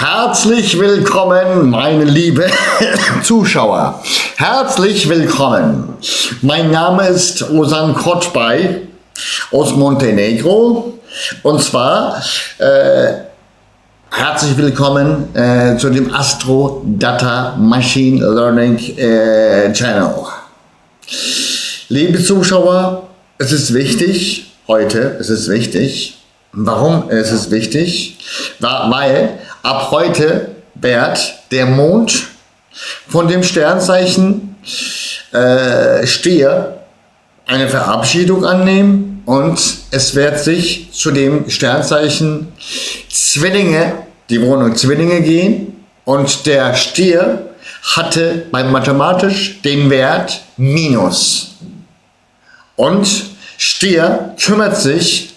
Herzlich willkommen, meine liebe Zuschauer. Herzlich willkommen. Mein Name ist Ozan Kotbay aus Montenegro. Und zwar herzlich willkommen zu dem Astro Data Machine Learning Channel. Liebe Zuschauer, es ist wichtig, heute, es ist wichtig. Warum ist es wichtig? Weil ab heute wird der Mond von dem Sternzeichen Stier eine Verabschiedung annehmen und es wird sich zu dem Sternzeichen Zwillinge, die Wohnung Zwillinge gehen, und der Stier hatte beim Mathematisch den Wert Minus. Und Stier kümmert sich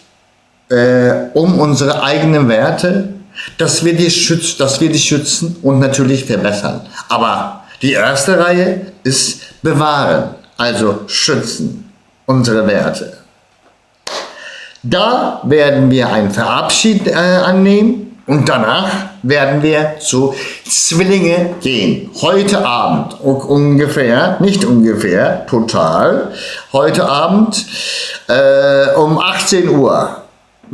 um unsere eigenen Werte, dass wir die schützen und natürlich verbessern. Aber die erste Reihe ist bewahren, also schützen unsere Werte. Da werden wir einen Verabschied annehmen und danach werden wir zu Zwillinge gehen. Heute Abend ungefähr, nicht ungefähr, total, heute Abend um 18 Uhr.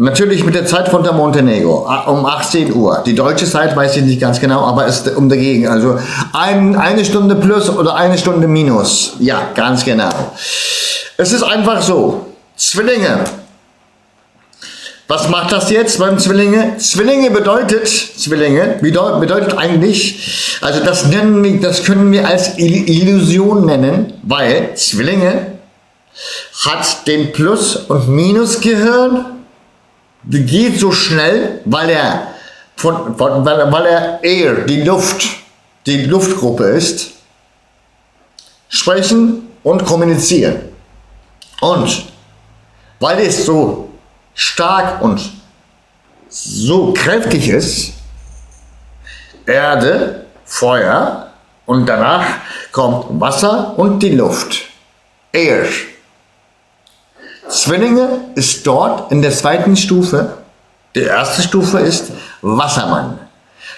Natürlich mit der Zeit von der Montenegro, um 18 Uhr. Die deutsche Zeit weiß ich nicht ganz genau, aber ist um dagegen. Also eine Stunde plus oder eine Stunde minus. Ja, ganz genau. Es ist einfach so. Zwillinge. Was macht das jetzt beim Zwillinge? Zwillinge bedeutet eigentlich, also das können wir als Illusion nennen, weil Zwillinge hat den Plus- und Minusgehirn. Die geht so schnell, weil er Air, die Luftgruppe ist, sprechen und kommunizieren. Und weil es so stark und so kräftig ist, Erde, Feuer und danach kommt Wasser und die Luft, Air. Zwillinge ist dort in der zweiten Stufe. Die erste Stufe ist Wassermann.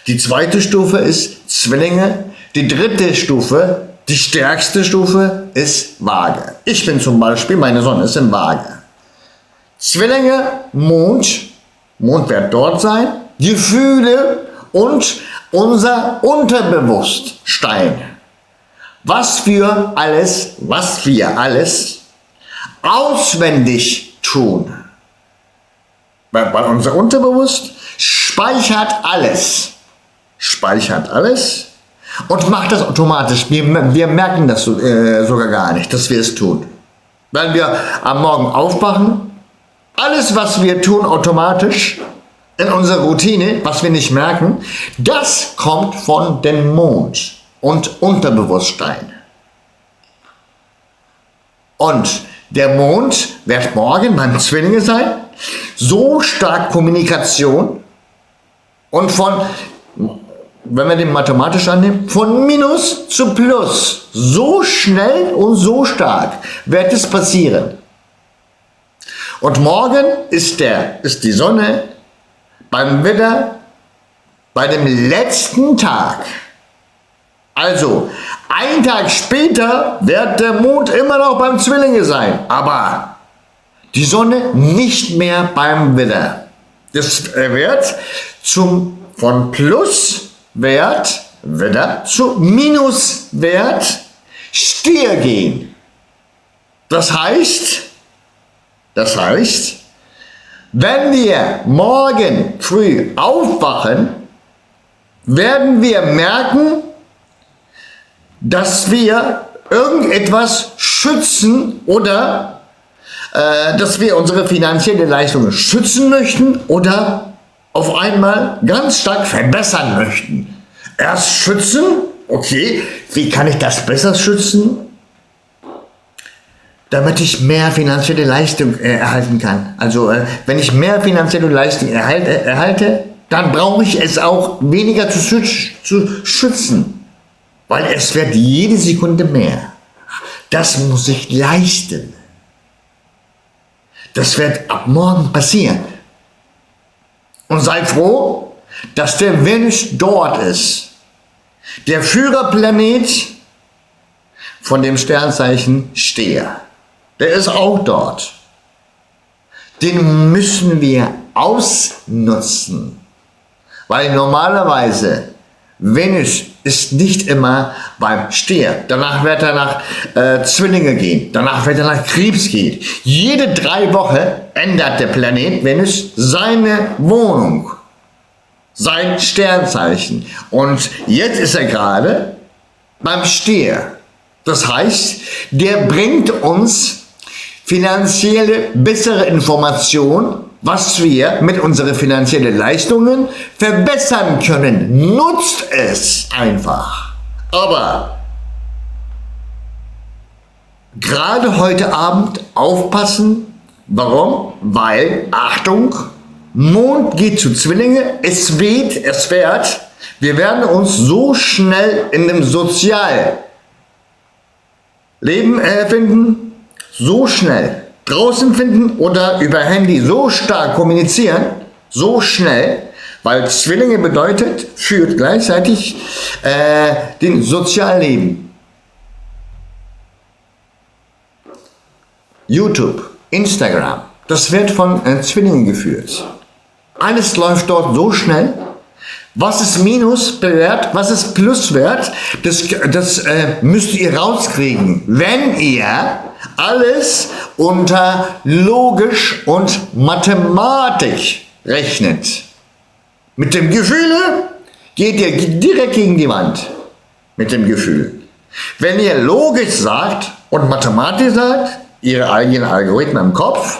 Die zweite Stufe ist Zwillinge. Die dritte Stufe, die stärkste Stufe, ist Waage. Ich bin zum Beispiel, meine Sonne ist in Waage. Zwillinge, Mond wird dort sein. Gefühle und unser Unterbewusstsein. Was wir alles auswendig tun. Weil unser Unterbewusst speichert alles und macht das automatisch. Wir merken das sogar gar nicht, dass wir es tun. Weil wir am Morgen aufwachen, alles was wir tun automatisch in unserer Routine, was wir nicht merken, das kommt von dem Mond und Unterbewusstsein. Und der Mond wird morgen beim Zwillinge sein, so stark Kommunikation und wenn wir den mathematisch annehmen, von Minus zu Plus, so schnell und so stark wird es passieren. Und morgen ist die Sonne beim Widder bei dem letzten Tag. Also, ein Tag später wird der Mond immer noch beim Zwillinge sein, aber die Sonne nicht mehr beim Widder. Das wird von Pluswert Widder zu Minuswert Stier gehen. Das heißt, wenn wir morgen früh aufwachen, werden wir merken, dass wir irgendetwas schützen oder dass wir unsere finanzielle Leistungen schützen möchten oder auf einmal ganz stark verbessern möchten. Erst schützen, okay, wie kann ich das besser schützen? Damit ich mehr finanzielle Leistung erhalten kann. Also wenn ich mehr finanzielle Leistung erhalte, dann brauche ich es auch weniger zu schützen. Weil es wird jede Sekunde mehr. Das muss ich leisten. Das wird ab morgen passieren. Und sei froh, dass der Venus dort ist. Der Führerplanet von dem Sternzeichen Stier. Der ist auch dort. Den müssen wir ausnutzen. Weil normalerweise Venus ist nicht immer beim Stier. Danach wird er nach Zwillinge gehen. Danach wird er nach Krebs gehen. Jede 3 Wochen ändert der Planet Venus seine Wohnung. Sein Sternzeichen. Und jetzt ist er gerade beim Stier. Das heißt, der bringt uns finanzielle bessere Informationen, was wir mit unseren finanziellen Leistungen verbessern können. Nutzt es einfach. Aber gerade heute Abend aufpassen. Warum? Weil, Achtung, Mond geht zu Zwillinge, es weht, es fährt. Wir werden uns so schnell in dem Sozialleben finden, so schnell draußen finden oder über Handy so stark kommunizieren, so schnell, weil Zwillinge bedeutet, führt gleichzeitig den Sozialleben. YouTube, Instagram, das wird von Zwillingen geführt. Alles läuft dort so schnell. Was ist Minus wert, was ist Plus wert, das müsst ihr rauskriegen, wenn ihr alles unter logisch und Mathematik rechnet. Mit dem Gefühl geht ihr direkt gegen die Wand. Mit dem Gefühl. Wenn ihr logisch sagt und Mathematik sagt, ihre eigenen Algorithmen im Kopf,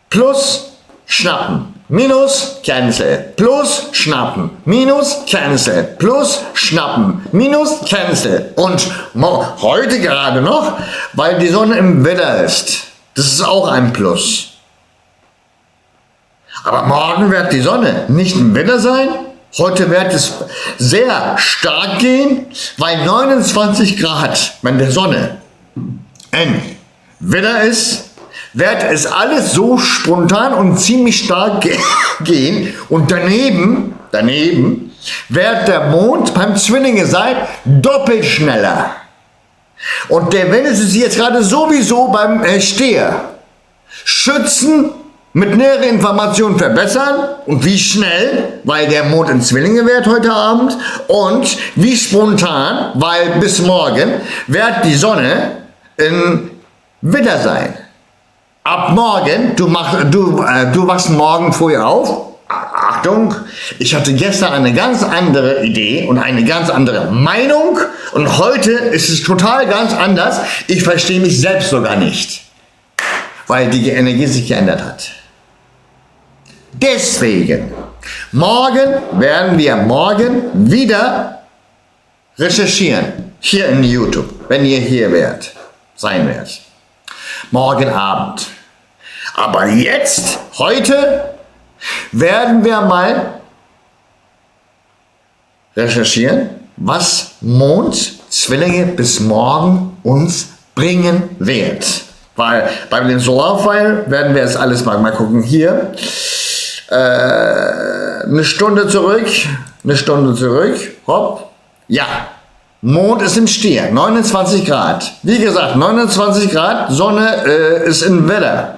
plus schnappen. Minus, cancel, plus, schnappen, minus, cancel, plus, schnappen, minus, cancel. Und heute gerade noch, weil die Sonne im Widder ist. Das ist auch ein Plus. Aber morgen wird die Sonne nicht im Widder sein. Heute wird es sehr stark gehen, weil 29 Grad, wenn der Sonne in Widder ist, wird es alles so spontan und ziemlich stark gehen und daneben wird der Mond beim Zwillinge sein doppelt schneller. Und der Venus ist jetzt gerade sowieso beim Stier. Schützen, mit näheren Informationen verbessern und wie schnell, weil der Mond in Zwillinge wird heute Abend und wie spontan, weil bis morgen wird die Sonne in Widder sein. Ab morgen, du wachst morgen früh auf. Achtung, ich hatte gestern eine ganz andere Idee und eine ganz andere Meinung und heute ist es total ganz anders. Ich verstehe mich selbst sogar nicht, weil die Energie sich geändert hat. Deswegen, werden wir wieder recherchieren, hier in YouTube, wenn ihr hier sein werdet. Morgen Abend. Aber jetzt, heute, werden wir mal recherchieren, was Mond, Zwillinge bis morgen uns bringen wird. Weil bei den Solarfile werden wir es alles mal gucken. Hier, eine Stunde zurück, hopp, ja. Mond ist im Stier, 29 Grad. Wie gesagt, 29 Grad, Sonne ist in Widder.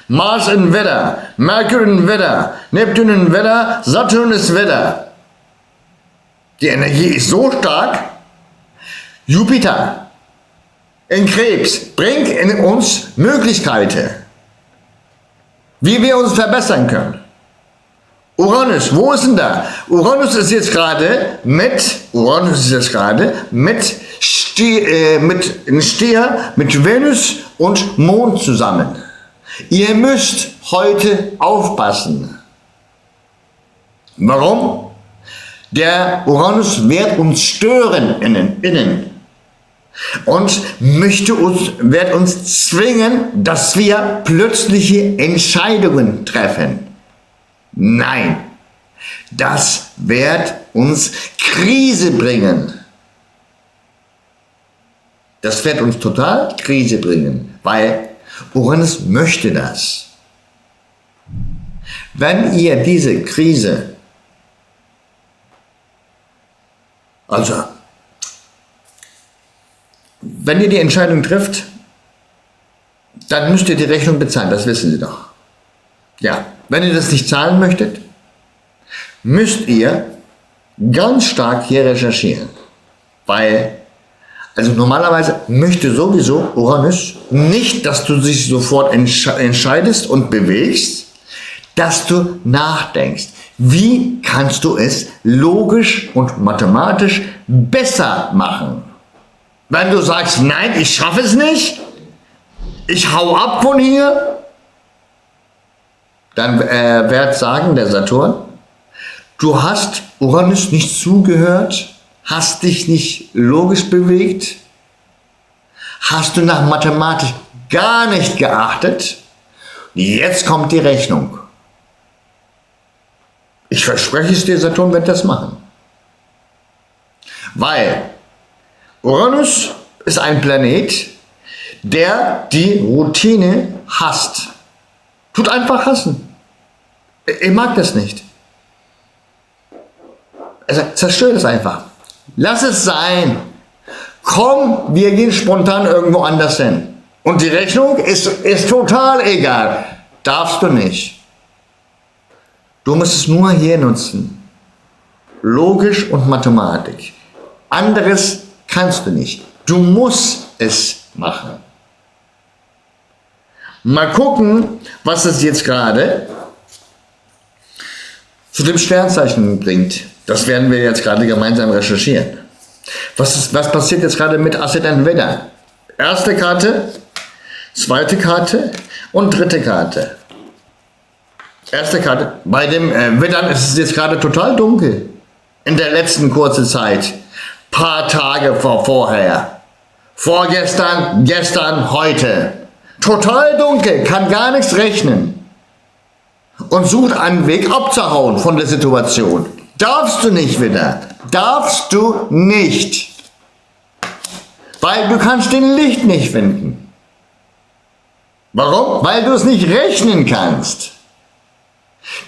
Mars in Widder, Merkur in Widder, Neptun in Widder, Saturn ist Widder. Die Energie ist so stark. Jupiter in Krebs bringt in uns Möglichkeiten, wie wir uns verbessern können. Uranus, wo ist denn da? Uranus ist jetzt gerade mit Stier, mit Venus und Mond zusammen. Ihr müsst heute aufpassen. Warum? Der Uranus wird uns stören innen und wird uns zwingen, dass wir plötzliche Entscheidungen treffen. Nein, das wird uns Krise bringen. Das wird uns total Krise bringen, weil Uranus möchte das. Wenn ihr diese Krise Also, wenn ihr die Entscheidung trifft, dann müsst ihr die Rechnung bezahlen, das wissen Sie doch. Ja, wenn ihr das nicht zahlen möchtet, müsst ihr ganz stark hier recherchieren. Weil, also normalerweise möchte sowieso Uranus nicht, dass du dich sofort entscheidest und bewegst, dass du nachdenkst. Wie kannst du es logisch und mathematisch besser machen? Wenn du sagst, nein, ich schaffe es nicht, ich hau ab von hier, dann wird sagen der Saturn, du hast Uranus nicht zugehört, hast dich nicht logisch bewegt, hast du nach Mathematik gar nicht geachtet, jetzt kommt die Rechnung. Ich verspreche es dir, Saturn wird das machen. Weil Uranus ist ein Planet, der die Routine hasst. Tut einfach hassen. Er mag das nicht. Also zerstört es einfach. Lass es sein. Komm, wir gehen spontan irgendwo anders hin. Und die Rechnung ist total egal. Darfst du nicht. Du musst es nur hier nutzen. Logisch und Mathematik. Anderes kannst du nicht. Du musst es machen. Mal gucken, was es jetzt gerade zu dem Sternzeichen bringt. Das werden wir jetzt gerade gemeinsam recherchieren. Was passiert jetzt gerade mit Aszendent Widder? Erste Karte, zweite Karte und dritte Karte. Erste Karte. Bei dem Widdern ist es jetzt gerade total dunkel. In der letzten kurzen Zeit. Paar Tage vorher. Vorgestern, gestern, heute. Total dunkel, kann gar nichts rechnen. Und sucht einen Weg abzuhauen von der Situation. Darfst du nicht wieder. Darfst du nicht. Weil du kannst den Licht nicht finden. Warum? Weil du es nicht rechnen kannst.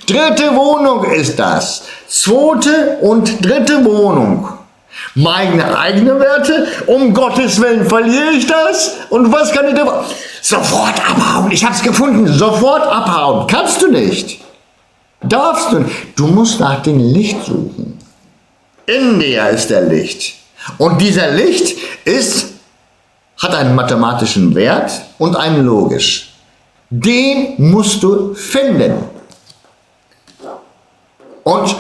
Dritte Wohnung ist das. Zweite und dritte Wohnung. Meine eigenen Werte, um Gottes Willen verliere ich das? Und was kann ich da? Sofort abhauen, ich hab's gefunden, sofort abhauen. Kannst du nicht. Darfst du nicht. Du musst nach dem Licht suchen. In dir ist der Licht. Und dieser Licht hat einen mathematischen Wert und einen logisch. Den musst du finden. Und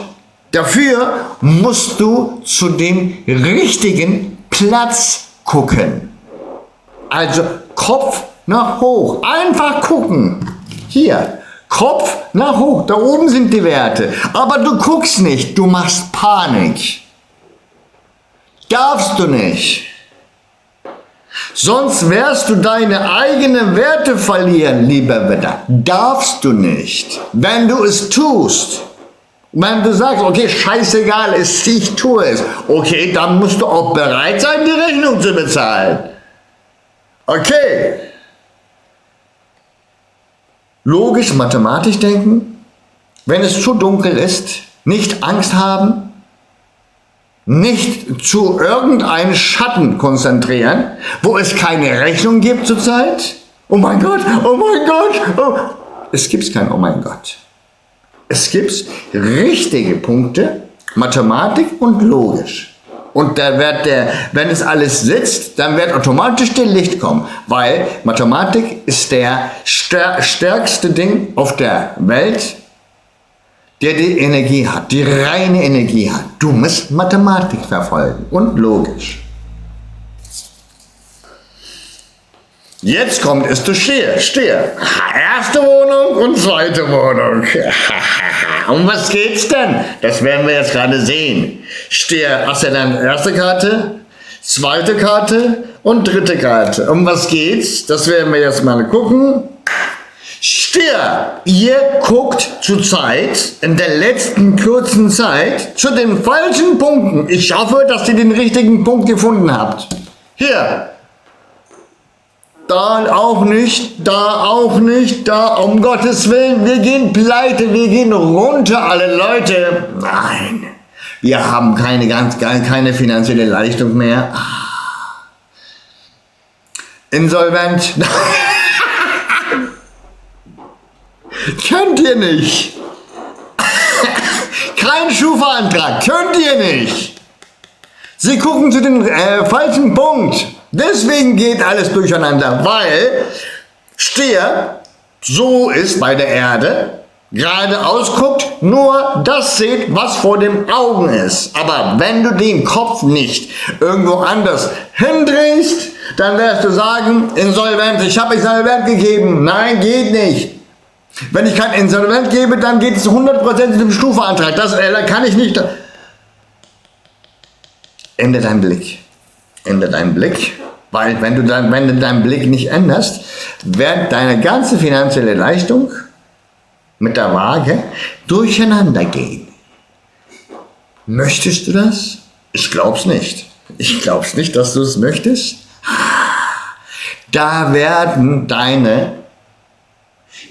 dafür musst du zu dem richtigen Platz gucken. Also Kopf nach hoch. Einfach gucken. Hier. Kopf nach hoch. Da oben sind die Werte. Aber du guckst nicht. Du machst Panik. Darfst du nicht. Sonst wirst du deine eigenen Werte verlieren, lieber Widder. Darfst du nicht. Wenn du es tust. Wenn du sagst, okay, scheißegal, ich tue es, okay, dann musst du auch bereit sein, die Rechnung zu bezahlen. Okay. Logisch, mathematisch denken, wenn es zu dunkel ist, nicht Angst haben, nicht zu irgendeinem Schatten konzentrieren, wo es keine Rechnung gibt zurzeit. Oh mein Gott, oh mein Gott. Oh. Es gibt kein Oh mein Gott. Es gibt richtige Punkte, Mathematik und logisch. Und da wenn es alles sitzt, dann wird automatisch der Licht kommen, weil Mathematik ist der stärkste Ding auf der Welt, der die Energie hat, die reine Energie hat. Du musst Mathematik verfolgen und logisch. Jetzt kommt es zu Stier. Erste Wohnung und zweite Wohnung. Um was geht's denn? Das werden wir jetzt gerade sehen. Stier, Aszendent, erste Karte, zweite Karte und dritte Karte. Um was geht's? Das werden wir jetzt mal gucken. Stier, ihr guckt zurzeit in der letzten kurzen Zeit zu den falschen Punkten. Ich hoffe, dass ihr den richtigen Punkt gefunden habt. Hier. Da auch nicht, da auch nicht, da um Gottes Willen, wir gehen pleite, wir gehen runter, alle Leute. Nein, Wir haben keine finanzielle Leistung mehr. Insolvent. Könnt ihr nicht. Kein Schufa-Antrag. Könnt ihr nicht. Sie gucken zu den falschen Punkt. Deswegen geht alles durcheinander, weil Stier so ist bei der Erde, geradeaus guckt, nur das sieht, was vor den Augen ist. Aber wenn du den Kopf nicht irgendwo anders hindrehst, dann wirst du sagen, insolvent, ich habe insolvent gegeben. Nein, geht nicht. Wenn ich kein Insolvent gebe, dann geht es 100% in den Stufenantrag. Das kann ich nicht. Ändere deinen Blick. Ändere deinen Blick. Weil wenn du deinen Blick nicht änderst, wird deine ganze finanzielle Leistung mit der Waage durcheinander gehen. Möchtest du das? Ich glaub's nicht. Ich glaub's nicht, dass du es möchtest. Da werden deine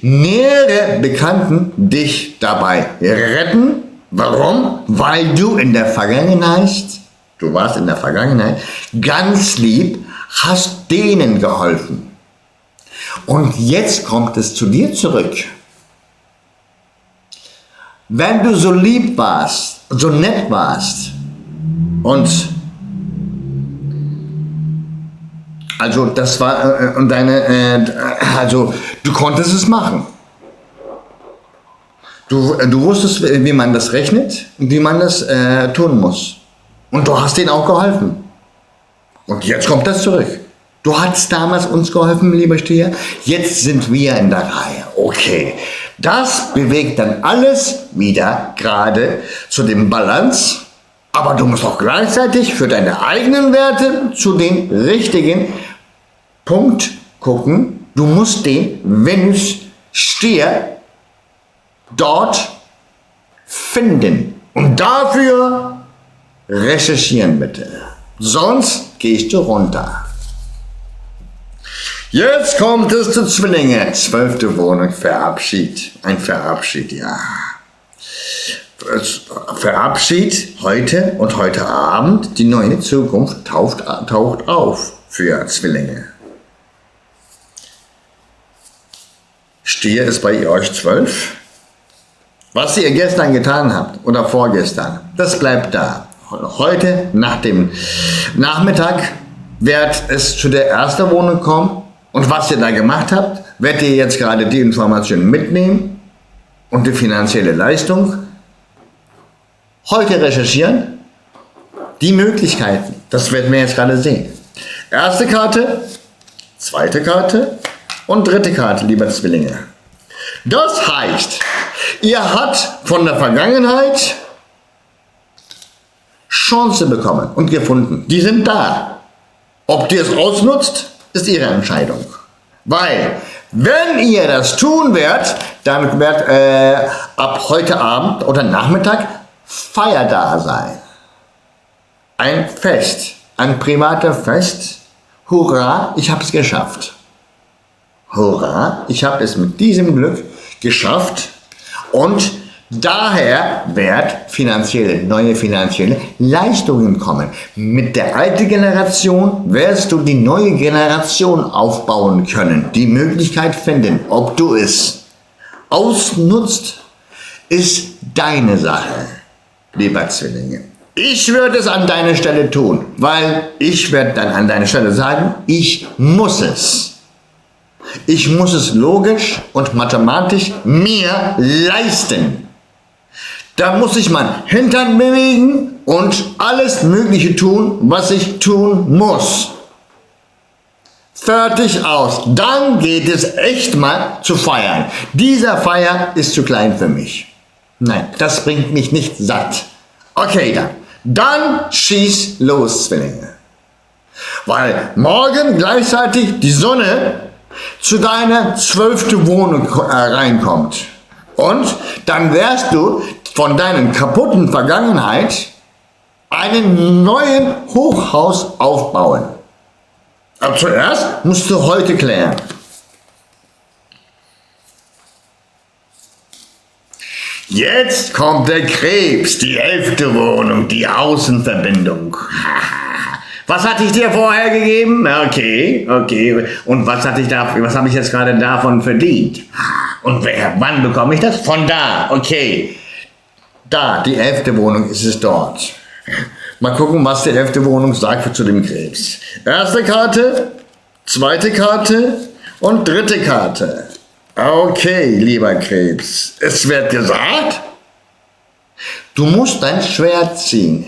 nähere Bekannten dich dabei retten. Warum? Weil du warst in der Vergangenheit ganz lieb, hast denen geholfen. Und jetzt kommt es zu dir zurück. Wenn du so lieb warst, so nett warst und also das war und also du konntest es machen. Du wusstest, wie man das rechnet und wie man das tun muss. Und du hast denen auch geholfen. Und jetzt kommt das zurück. Du hast damals uns geholfen, lieber Stier. Jetzt sind wir in der Reihe. Okay. Das bewegt dann alles wieder gerade zu dem Balance. Aber du musst auch gleichzeitig für deine eigenen Werte zu den richtigen Punkt gucken. Du musst den Venus-Stier dort finden. Und dafür recherchieren bitte. Sonst gehst du runter. Jetzt kommt es zu Zwillinge. 12. Wohnung, Verabschied. Ein Verabschied, ja. Verabschied heute und heute Abend. Die neue Zukunft taucht auf für Zwillinge. Stier ist bei euch 12. Was ihr gestern getan habt oder vorgestern, das bleibt da. Heute nach dem Nachmittag wird es zu der ersten Wohnung kommen und was ihr da gemacht habt, werdet ihr jetzt gerade die Informationen mitnehmen und die finanzielle Leistung heute recherchieren. Die Möglichkeiten, das werden wir jetzt gerade sehen. Erste Karte, zweite Karte und dritte Karte, lieber Zwillinge. Das heißt, ihr habt von der Vergangenheit Chance bekommen und gefunden. Die sind da. Ob ihr es ausnutzt, ist ihre Entscheidung. Weil, wenn ihr das tun werdet, dann wird ab heute Abend oder Nachmittag Feier da sein. Ein Fest, ein privater Fest. Hurra, ich habe es geschafft. Hurra, ich habe es mit diesem Glück geschafft. Und daher wird neue finanzielle Leistungen kommen. Mit der alten Generation wirst du die neue Generation aufbauen können. Die Möglichkeit finden, ob du es ausnutzt, ist deine Sache, lieber Zwillinge. Ich würde es an deiner Stelle tun, weil ich werde dann an deiner Stelle sagen, ich muss es. Ich muss es logisch und mathematisch mir leisten. Da muss ich meinen Hintern bewegen und alles Mögliche tun, was ich tun muss. Fertig aus. Dann geht es echt mal zu feiern. Dieser Feier ist zu klein für mich. Nein, das bringt mich nicht satt. Okay, dann schieß los, Zwillinge. Weil morgen gleichzeitig die Sonne zu deiner 12. Wohnung reinkommt. Und dann wirst du von deiner kaputten Vergangenheit einen neuen Hochhaus aufbauen. Aber zuerst musst du heute klären. Jetzt kommt der Krebs, die 11. Wohnung, die Außenverbindung. Was hatte ich dir vorher gegeben? Okay. Und was habe ich jetzt gerade davon verdient? Und wann bekomme ich das? Von da, okay. Da, die 11. Wohnung ist es dort. Mal gucken, was die 11. Wohnung sagt zu dem Krebs. Erste Karte, zweite Karte und dritte Karte. Okay, lieber Krebs, es wird gesagt, du musst dein Schwert ziehen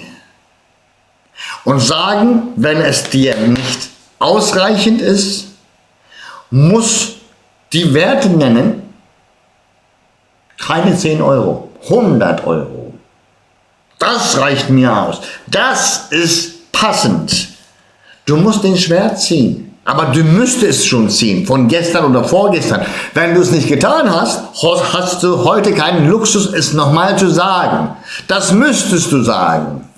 und sagen, wenn es dir nicht ausreichend ist, muss die Werte nennen, keine 10 Euro, 100 Euro. Das reicht mir aus. Das ist passend. Du musst den Schwert ziehen. Aber du müsstest es schon ziehen, von gestern oder vorgestern. Wenn du es nicht getan hast, hast du heute keinen Luxus, es nochmal zu sagen. Das müsstest du sagen.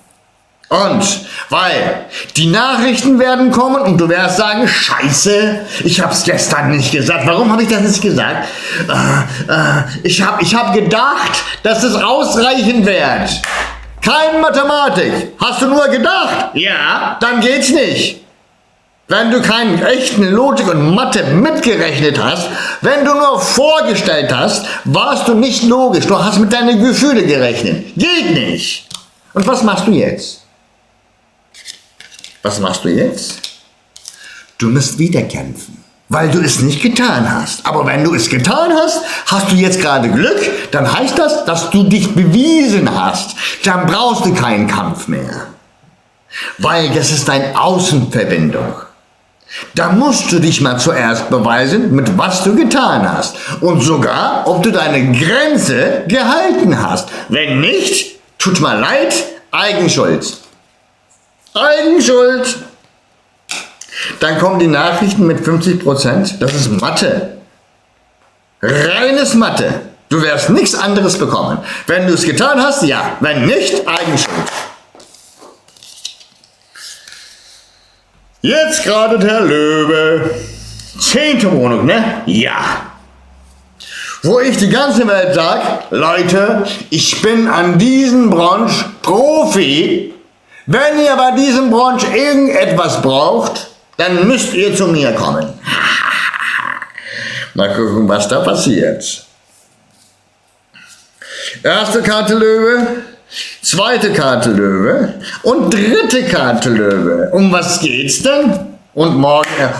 Und weil die Nachrichten werden kommen und du wirst sagen, Scheiße, ich habe es gestern nicht gesagt. Warum habe ich das nicht gesagt? Ich hab gedacht, dass es ausreichen wird. Kein Mathematik. Hast du nur gedacht? Ja, dann geht's nicht. Wenn du keinen echten Logik und Mathe mitgerechnet hast, wenn du nur vorgestellt hast, warst du nicht logisch. Du hast mit deinen Gefühlen gerechnet. Geht nicht. Und was machst du jetzt? Was machst du jetzt? Du musst wieder kämpfen, weil du es nicht getan hast. Aber wenn du es getan hast, hast du jetzt gerade Glück, dann heißt das, dass du dich bewiesen hast. Dann brauchst du keinen Kampf mehr. Weil das ist deine Außenverbindung. Da musst du dich mal zuerst beweisen, mit was du getan hast. Und sogar, ob du deine Grenze gehalten hast. Wenn nicht, tut mir leid, Eigenschuld. Eigenschuld. Dann kommen die Nachrichten mit 50%. Das ist Mathe. Reines Mathe. Du wirst nichts anderes bekommen. Wenn du es getan hast, ja. Wenn nicht, Eigenschuld. Jetzt gerade der Löwe. 10. Wohnung, ne? Ja. Wo ich die ganze Welt sag, Leute, ich bin an diesem Branche Profi. Wenn ihr bei diesem Branche irgendetwas braucht, dann müsst ihr zu mir kommen. Mal gucken, was da passiert. Erste Karte Löwe. Zweite Karte Löwe und dritte Karte Löwe. Um was geht's denn? Und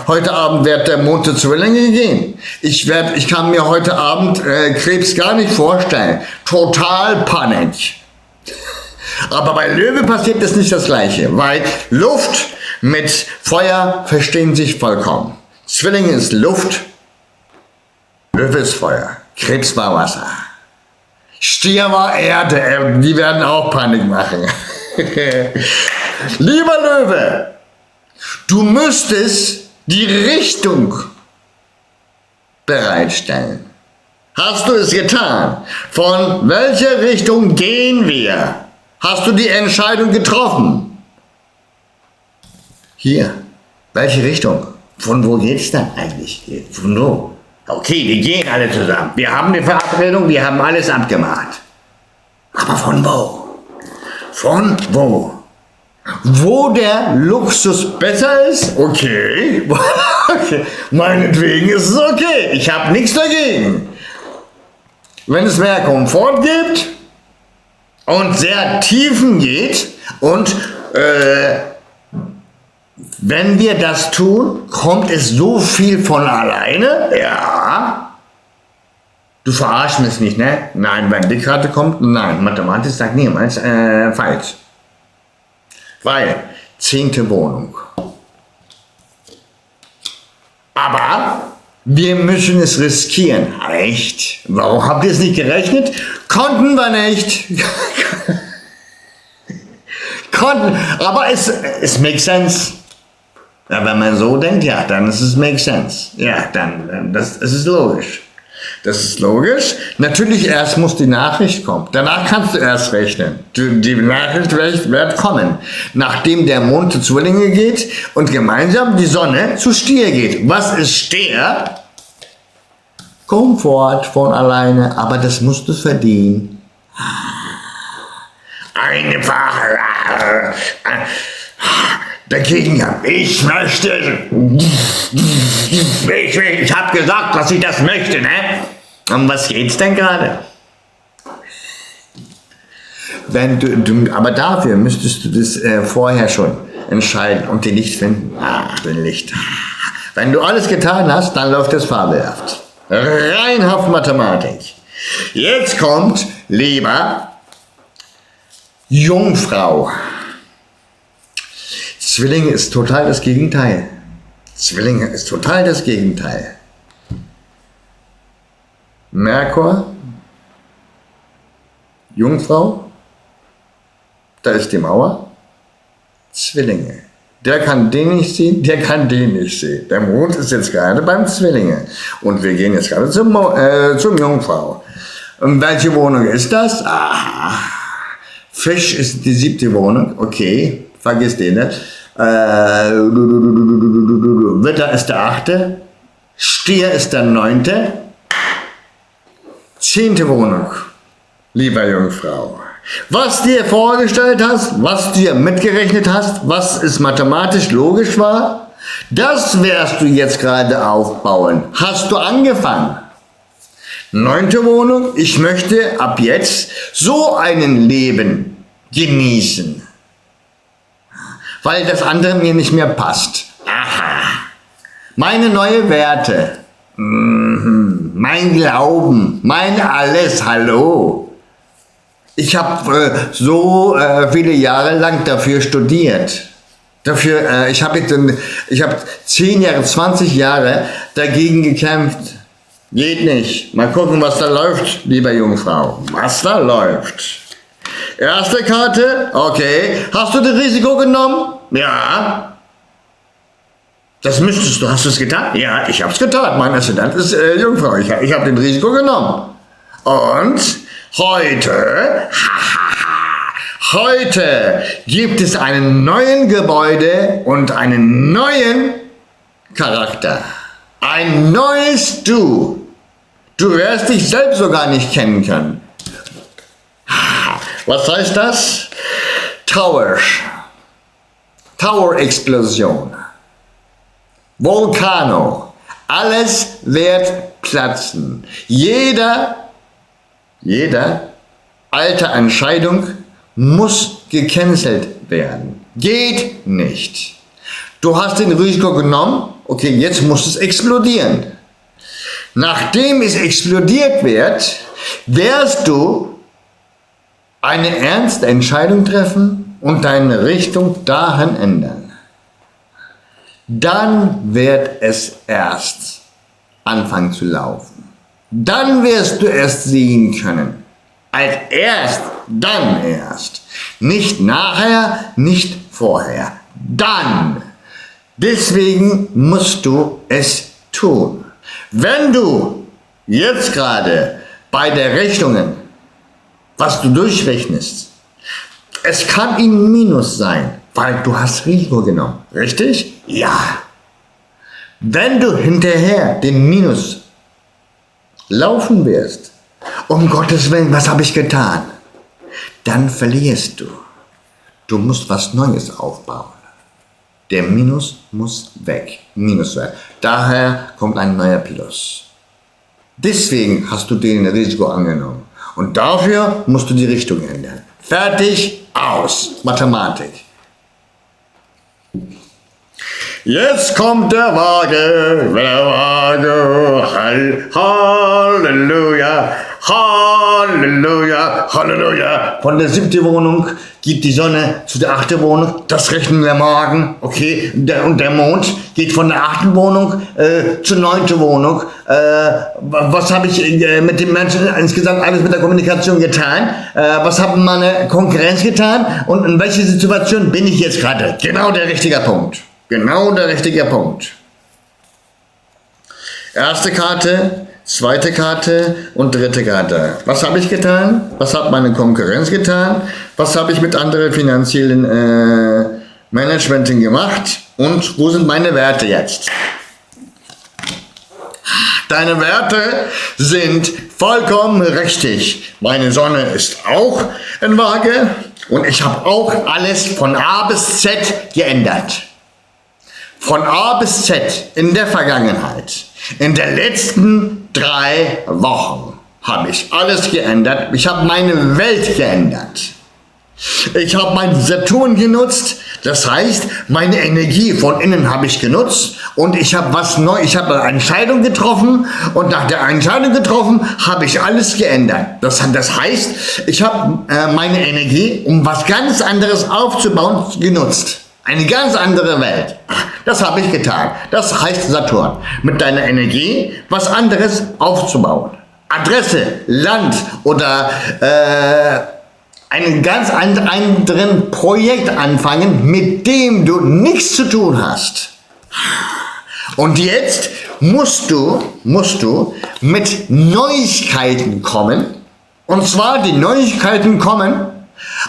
heute Abend wird der Mond zu Zwillinge gehen. Ich kann mir heute Abend Krebs gar nicht vorstellen. Total Panik. Aber bei Löwe passiert das nicht das Gleiche, weil Luft mit Feuer verstehen sich vollkommen. Zwillinge ist Luft, Löwe ist Feuer, Krebs war Wasser. Stier war Erde, die werden auch Panik machen. Lieber Löwe, du müsstest die Richtung bereitstellen. Hast du es getan? Von welcher Richtung gehen wir? Hast du die Entscheidung getroffen? Hier, welche Richtung? Von wo geht's denn eigentlich? Von wo? Okay, wir gehen alle zusammen. Wir haben eine Verabredung, wir haben alles abgemacht. Aber von wo? Von wo? Wo der Luxus besser ist? Okay. Okay. Meinetwegen ist es okay. Ich habe nichts dagegen. Wenn es mehr Komfort gibt und sehr tiefen geht und wenn wir das tun, kommt es so viel von alleine. Ja. Du verarschst mich nicht, ne? Nein, wenn die Karte kommt, nein. Mathematik sagt niemals falsch. Weil 10. Wohnung. Aber wir müssen es riskieren. Echt? Warum habt ihr es nicht gerechnet? Konnten wir nicht. Konnten. Aber es makes sense. Ja, wenn man so denkt, ja, dann ist es make sense. Ja, dann es ist logisch. Das ist logisch. Natürlich erst muss die Nachricht kommen. Danach kannst du erst rechnen. Die Nachricht wird kommen. Nachdem der Mond zu Zwillinge geht und gemeinsam die Sonne zu Stier geht. Was ist Stier? Komfort von alleine, aber das musst du verdienen. Einfach dagegen. Ich möchte. Ich habe gesagt, dass ich das möchte, ne? Um was geht's denn gerade? Wenn aber dafür müsstest du das vorher schon entscheiden und die Licht finden. Den Licht. Wenn du alles getan hast, dann läuft es fabelhaft. Reinhaft Mathematik. Jetzt kommt, lieber Jungfrau. Zwillinge ist total das Gegenteil. Zwillinge ist total das Gegenteil. Merkur, Jungfrau, da ist die Mauer, Zwillinge. Der kann den nicht sehen, der kann den nicht sehen. Der Mond ist jetzt gerade beim Zwillinge. Und wir gehen jetzt gerade zum Jungfrau. Und welche Wohnung ist das? Fisch ist die 7. Wohnung. Okay, vergiss den nicht. Widder ist der 8. Stier ist der 9. 10. Wohnung, lieber Jungfrau. Was dir vorgestellt hast, was dir mitgerechnet hast, was es mathematisch logisch war, das wirst du jetzt gerade aufbauen. Hast du angefangen? 9. Wohnung, ich möchte ab jetzt so ein Leben genießen, weil das andere mir nicht mehr passt. Meine neue Werte, mein Glauben, mein alles, hallo. Ich habe so viele Jahre lang dafür studiert. Ich habe 10 Jahre, 20 Jahre dagegen gekämpft. Geht nicht. Mal gucken, was da läuft, lieber Jungfrau. Was da läuft. Erste Karte, okay. Hast du das Risiko genommen? Ja. Das müsstest du. Hast du es getan? Ja, ich habe es getan. Mein Assistent ist Jungfrau. Ich habe den Risiko genommen. Und heute gibt es einen neuen Gebäude und einen neuen Charakter. Ein neues Du. Du wirst dich selbst sogar nicht kennen können. Was heißt das? Tower-Explosion. Vulkano. Alles wird platzen. Jede alte Entscheidung muss gecancelt werden. Geht nicht. Du hast den Risiko genommen, okay, jetzt muss es explodieren. Nachdem es explodiert wird, wirst du eine ernste Entscheidung treffen und deine Richtung dahin ändern. Dann wird es erst anfangen zu laufen. Dann wirst du es sehen können. Als erst, dann erst. Nicht nachher, nicht vorher. Dann. Deswegen musst du es tun. Wenn du jetzt gerade bei der Rechnungen, was du durchrechnest, es kann im Minus sein, weil du hast Risiko genommen. Richtig? Ja. Wenn du hinterher den Minus laufen wirst, um Gottes Willen, was habe ich getan? Dann verlierst du. Du musst was Neues aufbauen. Der Minus muss weg. Minuswert. Daher kommt ein neuer Plus. Deswegen hast du den Risiko angenommen. Und dafür musst du die Richtung ändern. Fertig, aus. Mathematik. Jetzt kommt der Waage, Halleluja, Halleluja, Halleluja. Von der 7. Wohnung geht die Sonne zu der 8. Wohnung, das rechnen wir morgen, okay. Und der Mond geht von der 8. Wohnung zur 9. Wohnung. Was habe ich mit den Menschen insgesamt alles mit der Kommunikation getan? Was hat meine Konkurrenz getan? Und in welcher Situation bin ich jetzt gerade? Genau der richtige Punkt. Genau der richtige Punkt. Erste Karte, zweite Karte und dritte Karte. Was habe ich getan? Was hat meine Konkurrenz getan? Was habe ich mit anderen finanziellen Managementen gemacht? Und wo sind meine Werte jetzt? Deine Werte sind vollkommen richtig. Meine Sonne ist auch in Waage und ich habe auch alles von A bis Z geändert. Von A bis Z in der Vergangenheit. In den letzten 3 Wochen habe ich alles geändert. Ich habe meine Welt geändert. Ich habe meinen Saturn genutzt, das heißt, meine Energie von innen habe ich genutzt und ich habe ich habe eine Entscheidung getroffen und nach der Entscheidung getroffen habe ich alles geändert. Das heißt, ich habe meine Energie, um was ganz anderes aufzubauen, genutzt. Eine ganz andere Welt. Das habe ich getan. Das heißt Saturn. Mit deiner Energie was anderes aufzubauen. Adresse, Land oder einen ganz anderen Projekt anfangen, mit dem du nichts zu tun hast. Und jetzt musst du mit Neuigkeiten kommen. Und zwar die Neuigkeiten kommen,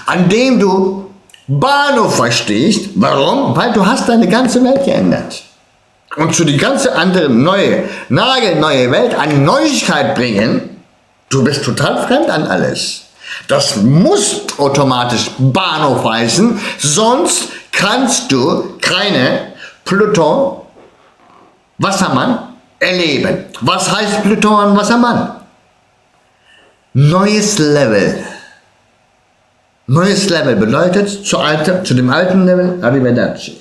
an dem du Bahnhof verstehst. Warum? Weil du hast deine ganze Welt geändert. Und zu die ganze andere nagelneue Welt an Neuigkeit bringen, du bist total fremd an alles. Das muss automatisch Bahnhof heißen, sonst kannst du keine Pluton Wassermann erleben. Was heißt Pluton Wassermann? Neues Level. Neues Level bedeutet zu dem alten Level Arrivederci.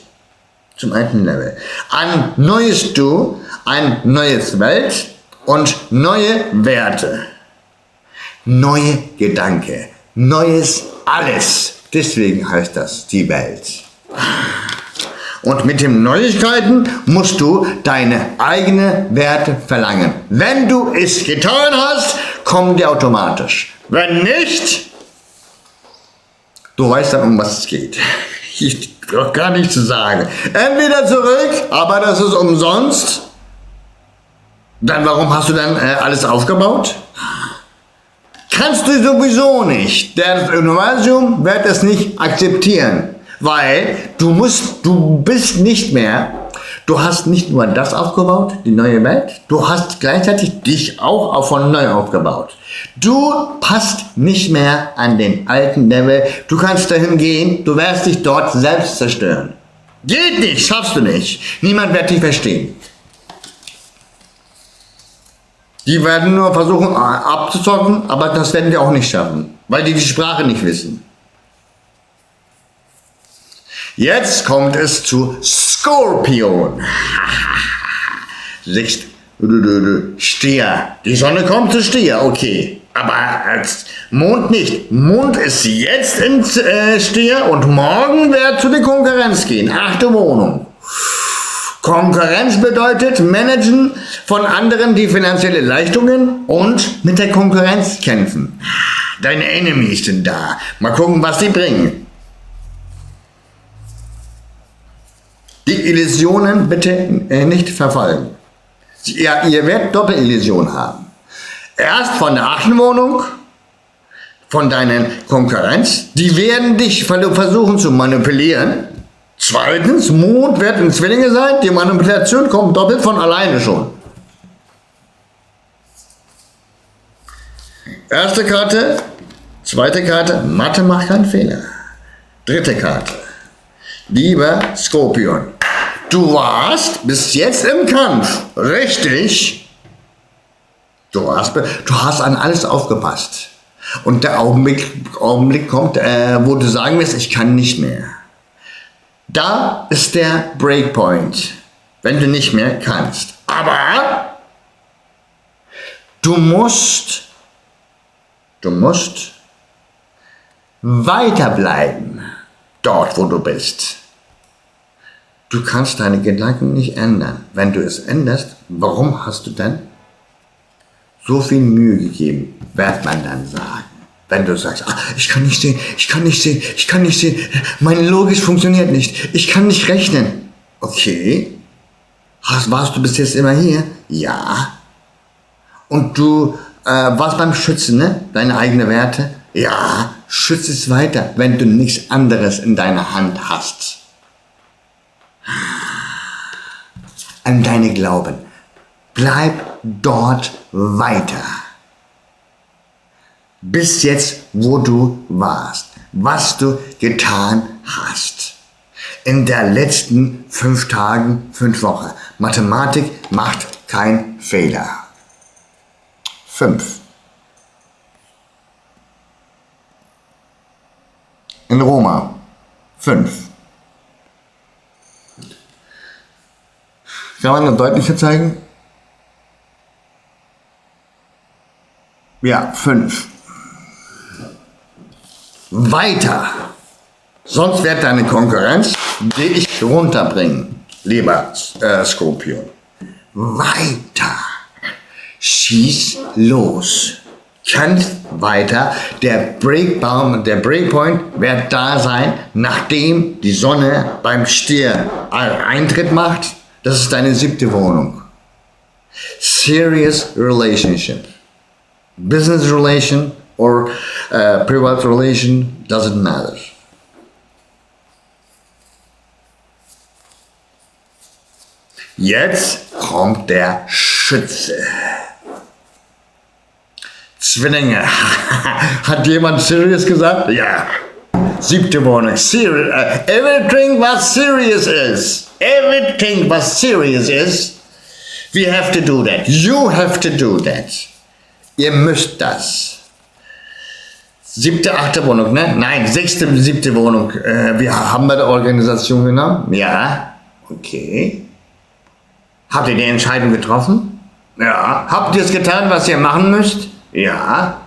Zum alten Level. Ein neues Du, ein neues Welt und neue Werte. Neue Gedanke, neues alles. Deswegen heißt das die Welt. Und mit den Neuigkeiten musst du deine eigenen Werte verlangen. Wenn du es getan hast, kommen die automatisch. Wenn nicht, du weißt dann, um was es geht. Ich brauche gar nichts zu sagen. Entweder zurück, aber das ist umsonst. Dann warum hast du dann alles aufgebaut? Kannst du sowieso nicht. Das Universum wird es nicht akzeptieren, weil du hast nicht nur das aufgebaut, die neue Welt, du hast gleichzeitig dich auch von neu aufgebaut. Du passt nicht mehr an den alten Level, du kannst dahin gehen, du wirst dich dort selbst zerstören. Geht nicht, schaffst du nicht. Niemand wird dich verstehen. Die werden nur versuchen abzuzocken, aber das werden die auch nicht schaffen, weil die Sprache nicht wissen. Jetzt kommt es zu Skorpion. Stier. Die Sonne kommt zu Stier, okay. Aber als Mond nicht. Mond ist jetzt in Stier und morgen wird zu der Konkurrenz gehen. 8. Wohnung. Konkurrenz bedeutet Managen von anderen die finanzielle Leistungen und mit der Konkurrenz kämpfen. Deine Enemies sind da. Mal gucken, was sie bringen. Die Illusionen bitte nicht verfolgen. Ihr werdet Doppelillusion haben. Erst von der 8. Wohnung, von deiner Konkurrenz. Die werden dich versuchen zu manipulieren. Zweitens, Mond wird in Zwillinge sein, die Manipulation kommt doppelt von alleine schon. Erste Karte, zweite Karte, Mathe macht keinen Fehler. Dritte Karte, lieber Skorpion, du warst bis jetzt im Kampf, richtig? Du hast an alles aufgepasst. Und der Augenblick kommt, wo du sagen wirst, ich kann nicht mehr. Da ist der Breakpoint, wenn du nicht mehr kannst. Aber du musst weiterbleiben, dort wo du bist. Du kannst deine Gedanken nicht ändern. Wenn du es änderst, warum hast du denn so viel Mühe gegeben, wird man dann sagen. Wenn du sagst, ich kann nicht sehen, meine Logik funktioniert nicht, ich kann nicht rechnen. Okay, warst du bis jetzt immer hier? Ja. Und du warst beim Schützen, ne? Deine eigenen Werte? Ja, schütze es weiter, wenn du nichts anderes in deiner Hand hast. An deine Glauben. Bleib dort weiter. Bis jetzt, wo du warst, was du getan hast. In der letzten 5 Tagen, 5 Wochen. Mathematik macht keinen Fehler. 5. In Roma. 5. Kann man noch deutlicher zeigen? Ja, 5. Weiter. Sonst wird deine Konkurrenz dich runterbringen, lieber Skorpion. Weiter. Schieß los. Kämpf weiter. Der Breakpoint wird da sein, nachdem die Sonne beim Stier Eintritt macht. Das ist deine 7. Wohnung. Serious relationship. Business relation or private relation, doesn't matter. Jetzt kommt der Schütze. Zwillinge. Hat jemand serious gesagt? Ja. 7. Wohnung. Everything was serious is. Everything was serious is. We have to do that. You have to do that. Ihr müsst das. 7., 8. Wohnung, ne? Nein, 6., 7. Wohnung. Wir haben bei der Organisation genommen. Ja. Okay. Habt ihr die Entscheidung getroffen? Ja. Habt ihr es getan, was ihr machen müsst? Ja.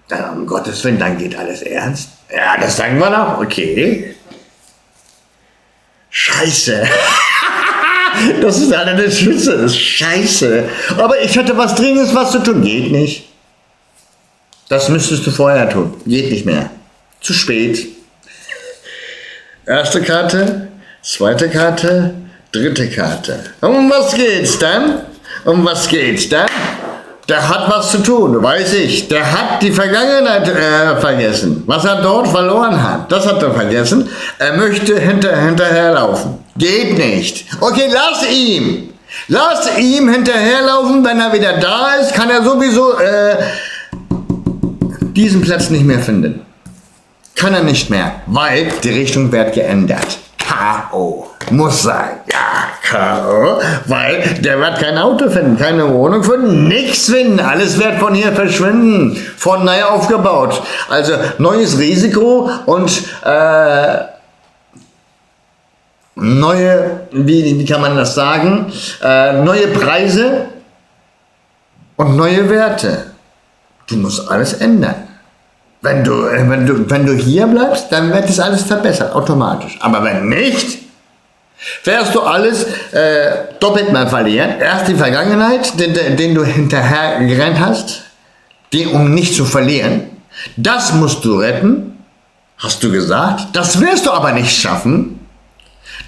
Dann um Gottes Willen, dann geht alles ernst. Ja, das sagen wir noch. Okay. Scheiße. Das ist einer der Schütze. Das ist scheiße. Aber ich hatte was Dringendes, was zu tun. Geht nicht. Das müsstest du vorher tun. Geht nicht mehr. Zu spät. 1. Karte, 2. Karte, 3. Karte. Um was geht's dann? Um was geht's dann? Der hat was zu tun, weiß ich. Der hat die Vergangenheit vergessen. Was er dort verloren hat, das hat er vergessen. Er möchte hinterherlaufen. Geht nicht. Okay, lass ihm. Lass ihm hinterherlaufen. Wenn er wieder da ist, kann er sowieso diesen Platz nicht mehr finden. Kann er nicht mehr, weil die Richtung wird geändert. K.O. Muss sein. Ja, K.O. Weil der wird kein Auto finden, keine Wohnung finden, nichts finden. Alles wird von hier verschwinden. Von neu aufgebaut. Also neues Risiko und neue, wie kann man das sagen? Neue Preise und neue Werte. Du musst alles ändern. Wenn du hier bleibst, dann wird das alles verbessert, automatisch. Aber wenn nicht, wirst du alles doppelt mal verlieren. Erst die Vergangenheit, den du hinterher gerannt hast, um nicht zu verlieren. Das musst du retten, hast du gesagt. Das wirst du aber nicht schaffen.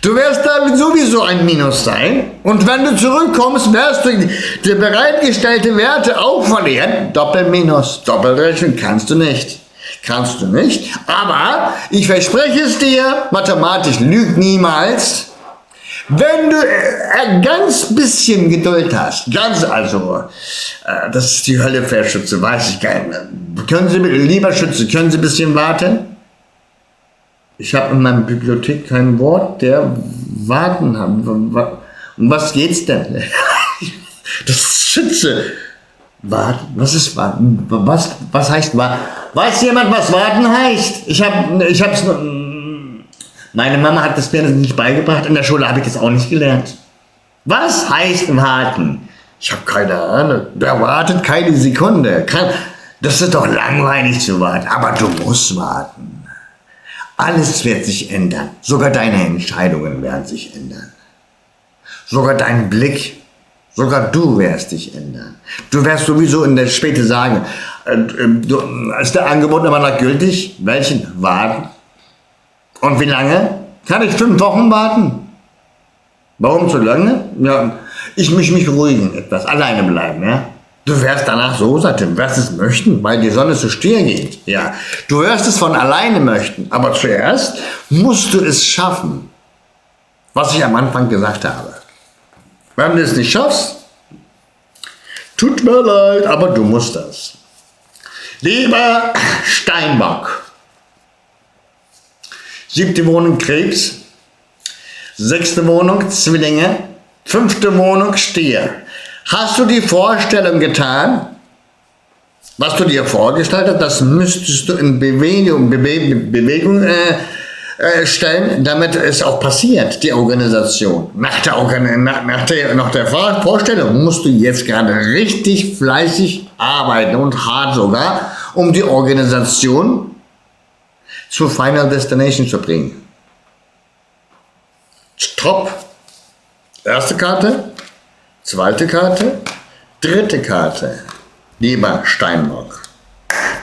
Du wirst da sowieso ein Minus sein. Und wenn du zurückkommst, wirst du die bereitgestellte Werte auch verlieren. Doppelminus, Doppelrechnung kannst du nicht. Kannst du nicht. Aber ich verspreche es dir, Mathematik lügt niemals. Wenn du ganz bisschen Geduld hast, das ist die Hölle für Schütze, weiß ich gar nicht. Können Sie, lieber Schütze, können Sie ein bisschen warten? Ich habe in meiner Bibliothek kein Wort, der warten hat. Um was geht's denn? Das ist Schütze. Warten? Was ist warten? Was heißt warten? Weiß jemand, was warten heißt? Meine Mama hat das mir nicht beigebracht. In der Schule habe ich das auch nicht gelernt. Was heißt warten? Ich habe keine Ahnung. Der wartet keine Sekunde. Das ist doch langweilig zu warten. Aber du musst warten. Alles wird sich ändern. Sogar deine Entscheidungen werden sich ändern. Sogar dein Blick. Sogar du wirst dich ändern. Du wirst sowieso in der Späte sagen, ist der Angebot immer noch gültig? Welchen? Warten. Und wie lange? Kann ich 5 Wochen warten? Warum so lange? Ja, ich muss mich beruhigen, etwas alleine bleiben, ja? Du wirst danach so satt, du wirst es möchten, weil die Sonne zu Stier geht. Ja, du wirst es von alleine möchten, aber zuerst musst du es schaffen, was ich am Anfang gesagt habe. Wenn du es nicht schaffst, Tut mir leid, aber du musst das. Lieber Steinbock. 7. Wohnung Krebs. 6. Wohnung Zwillinge. 5. Wohnung Stier. Hast du die Vorstellung getan, was du dir vorgestellt hast, das müsstest du in Bewegung stellen, damit es auch passiert, die Organisation. Nach der Vorstellung musst du jetzt gerade richtig fleißig arbeiten und hart sogar, um die Organisation zur Final Destination zu bringen. Top. Erste Karte, zweite Karte, dritte Karte. Lieber Steinbock.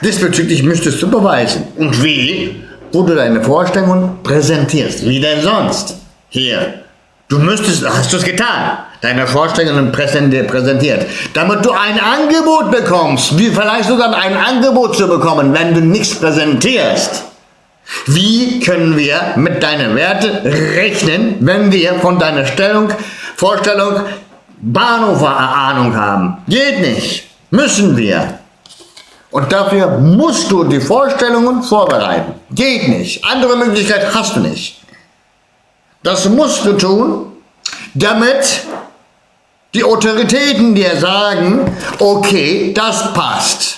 Diesbezüglich müsstest du beweisen. Und wie? Wo du deine Vorstellungen präsentierst. Wie denn sonst? Hier. Hast du es getan? Deine Vorstellungen präsentiert. Damit du ein Angebot bekommst. Wie vielleicht sogar ein Angebot zu bekommen, wenn du nichts präsentierst. Wie können wir mit deinen Werten rechnen, wenn wir von deiner Vorstellung Bahnhof-Ahnung haben? Geht nicht. Müssen wir. Und dafür musst du die Vorstellungen vorbereiten. Geht nicht. Andere Möglichkeit hast du nicht. Das musst du tun, damit die Autoritäten dir sagen, okay, das passt.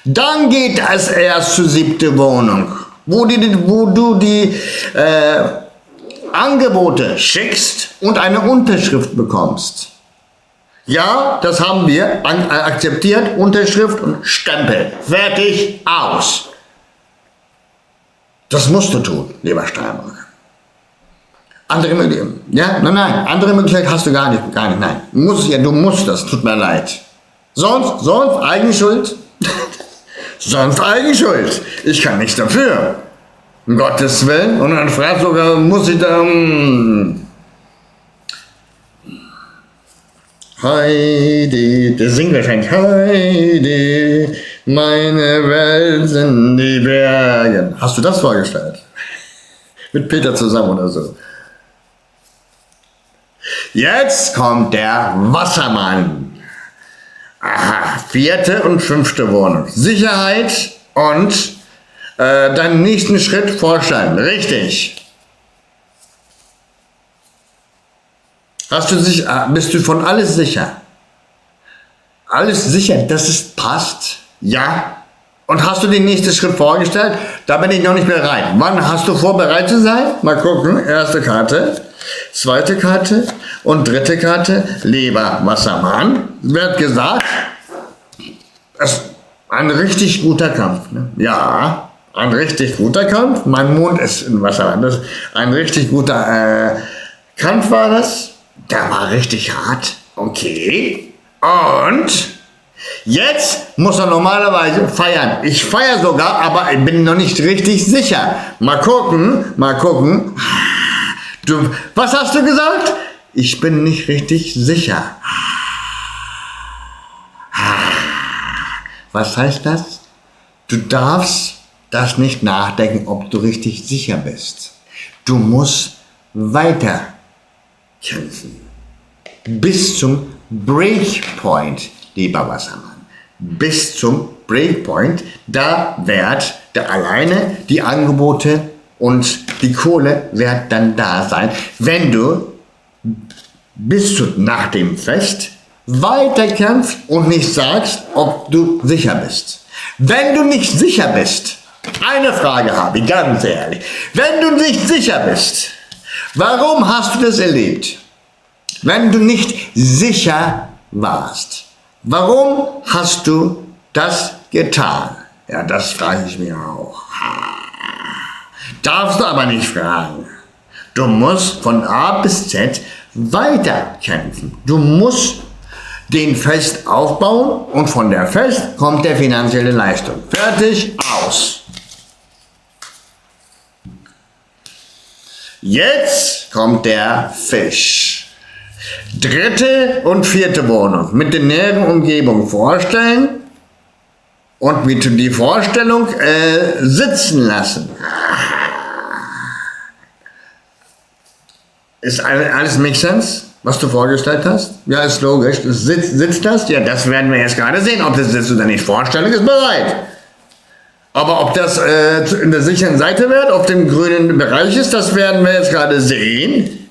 Dann geht es erst zur 7. Wohnung, wo du die Angebote schickst und eine Unterschrift bekommst. Ja, das haben wir akzeptiert, Unterschrift und Stempel. Fertig, aus. Das musst du tun, lieber Steinbock. Andere Möglichkeit, ja, nein, andere Möglichkeit hast du gar nicht, nein. Du musst das, tut mir leid. Sonst Eigenschuld. Sonst Eigenschuld. Ich kann nichts dafür. Um Gottes Willen. Und dann fragt sogar, muss ich da... Heidi, der singt wahrscheinlich, Heidi, meine Welt sind die Berge. Hast du das vorgestellt? Mit Peter zusammen oder so. Jetzt kommt der Wassermann. Aha, 4. und 5. Wohnung. Sicherheit und deinen nächsten Schritt vorstellen. Richtig. Bist du von alles sicher? Alles sicher, dass es passt? Ja. Und hast du den nächsten Schritt vorgestellt? Da bin ich noch nicht bereit. Wann hast du vor, bereit zu sein? Mal gucken. Erste Karte, zweite Karte und dritte Karte. Lieber Wassermann, wird gesagt, es ist ein richtig guter Kampf. Ne? Ja, ein richtig guter Kampf. Mein Mond ist in Wassermann. Das ist ein richtig guter Kampf war das. Der war richtig hart. Okay. Und jetzt muss er normalerweise feiern. Ich feiere sogar, aber ich bin noch nicht richtig sicher. Mal gucken. Was hast du gesagt? Ich bin nicht richtig sicher. Was heißt das? Du darfst das nicht nachdenken, ob du richtig sicher bist. Du musst weiter kämpfen. Bis zum Breakpoint, lieber Wassermann. Bis zum Breakpoint, da wird alleine die Angebote und die Kohle wird dann da sein, wenn du bis zu nach dem Fest weiterkämpfst und nicht sagst, ob du sicher bist. Wenn du nicht sicher bist, eine Frage habe ich, ganz ehrlich. Wenn du nicht sicher bist, warum hast du das erlebt? Wenn du nicht sicher warst, warum hast du das getan? Ja, das frage ich mir auch. Darfst du aber nicht fragen. Du musst von A bis Z weiterkämpfen. Du musst den Fest aufbauen und von der Fest kommt der finanzielle Leistung. Fertig, aus. Jetzt kommt der Fisch. 3. und 4. Wohnung. Mit der näheren Umgebung vorstellen und mit die Vorstellung sitzen lassen. Ist alles make sense? was du vorgestellt hast? Ja, ist logisch. Sitzt das? Ja, das werden wir jetzt gerade sehen, ob das sitzt oder nicht. Vorstellung ist bereit. Aber ob das in der sicheren Seite wird, auf dem grünen Bereich ist, das werden wir jetzt gerade sehen.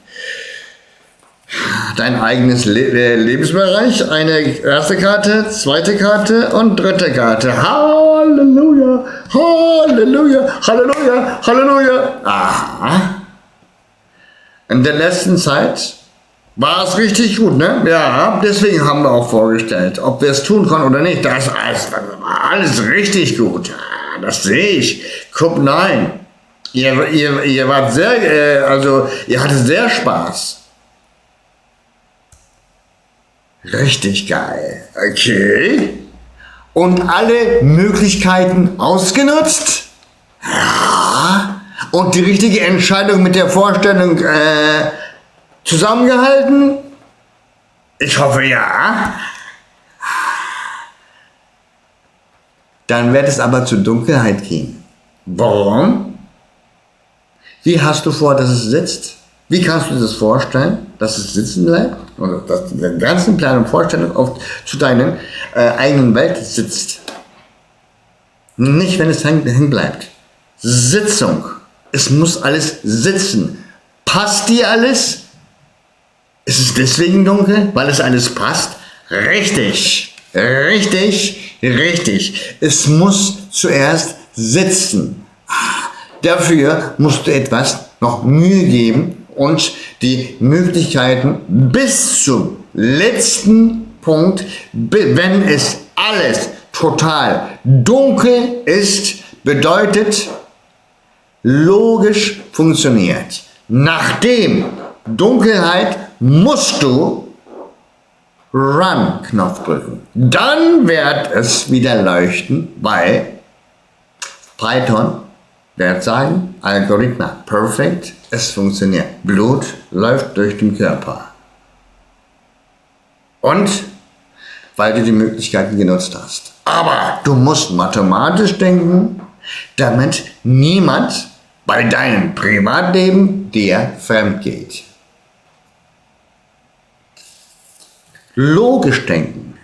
Dein eigenes Lebensbereich, eine erste Karte, zweite Karte und dritte Karte. Halleluja, Halleluja, Halleluja, Halleluja. Aha. In der letzten Zeit war es richtig gut, ne? Ja, deswegen haben wir auch vorgestellt, ob wir es tun können oder nicht. Das war alles richtig gut. Das sehe ich. Guck, nein. Ihr wart sehr, ihr hattet sehr Spaß. Richtig geil. Okay. Und alle Möglichkeiten ausgenutzt? Ja. Und die richtige Entscheidung mit der Vorstellung zusammengehalten? Ich hoffe ja. Dann wird es aber zur Dunkelheit gehen. Warum? Wie hast du vor, dass es sitzt? Wie kannst du dir das vorstellen, dass es sitzen bleibt? Oder dass die ganzen Plan und Vorstellung zu deiner eigenen Welt sitzt. Nicht, wenn es hängen bleibt. Sitzung. Es muss alles sitzen. Passt dir alles? Ist es deswegen dunkel, weil es alles passt? Richtig. Richtig, richtig. Es muss zuerst sitzen. Dafür musst du etwas noch Mühe geben und die Möglichkeiten bis zum letzten Punkt, wenn es alles total dunkel ist, bedeutet logisch funktioniert. Nachdem Dunkelheit musst du Run-Knopf drücken. Dann wird es wieder leuchten, weil Python wird sagen, Algorithmus perfekt, es funktioniert. Blut läuft durch den Körper. Und weil du die Möglichkeiten genutzt hast. Aber du musst mathematisch denken, damit niemand bei deinem Privatleben dir fremd geht. Logisch denken.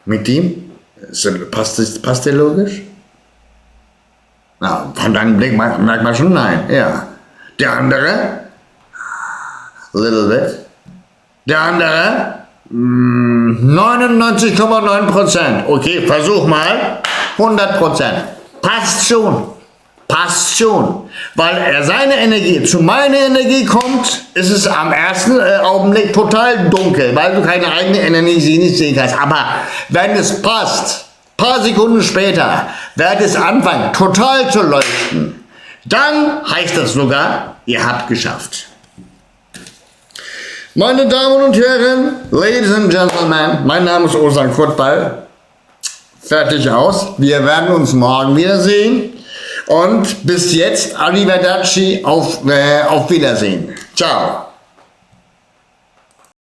Mit dem? Passt der logisch? Na, von deinem Blick merkt man schon nein. Ja. Der andere? Little bit. Der andere? 99,9%. Okay, versuch mal. 100%. Passt schon. Passt schon. Weil seine Energie zu meiner Energie kommt, ist es am ersten Augenblick total dunkel, weil du keine eigene Energie nicht sehen kannst. Aber wenn es passt, paar Sekunden später, wird es anfangen total zu leuchten. Dann heißt das sogar, ihr habt geschafft. Meine Damen und Herren, Ladies and Gentlemen, mein Name ist Ozan Kutbal. Fertig aus. Wir werden uns morgen wiedersehen. Und bis jetzt, Arrivederci, auf Wiedersehen. Ciao.